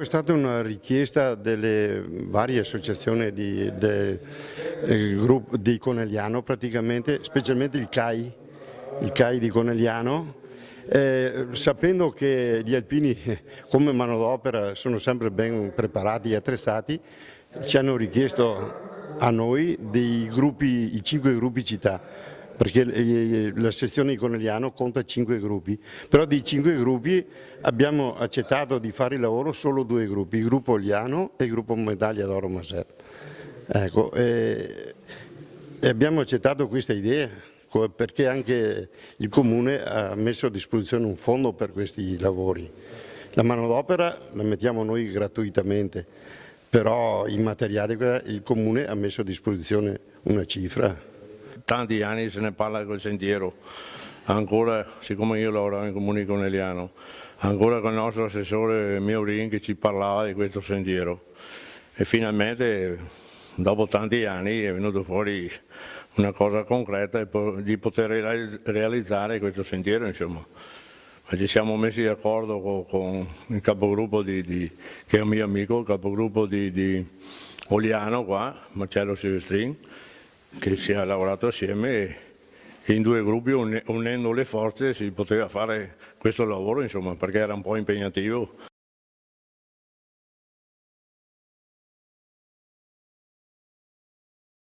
È stata una richiesta delle varie associazioni del gruppo di Conegliano praticamente, specialmente il CAI di Conegliano, sapendo che gli alpini come manodopera sono sempre ben preparati e attrezzati, ci hanno richiesto a noi i 5 gruppi città, perché la sezione di Conegliano conta 5 gruppi, però di 5 gruppi abbiamo accettato di fare il lavoro solo 2 gruppi, il gruppo Oliano e il gruppo Medaglia d'Oro Maser. Ecco, e abbiamo accettato questa idea perché anche il Comune ha messo a disposizione un fondo per questi lavori. La manodopera la mettiamo noi gratuitamente, però i materiali il Comune ha messo a disposizione una cifra. Tanti anni se ne parla col sentiero, ancora, siccome io lavoravo in Comune di Conegliano, ancora con il nostro assessore Meurin che ci parlava di questo sentiero e finalmente dopo tanti anni è venuto fuori una cosa concreta di poter realizzare questo sentiero, insomma. Ma ci siamo messi d'accordo con il capogruppo che è un mio amico, il capogruppo di Oliano qua, Marcello Silvestrin, che si è lavorato assieme e in 2 gruppi unendo le forze si poteva fare questo lavoro, insomma, perché era un po' impegnativo.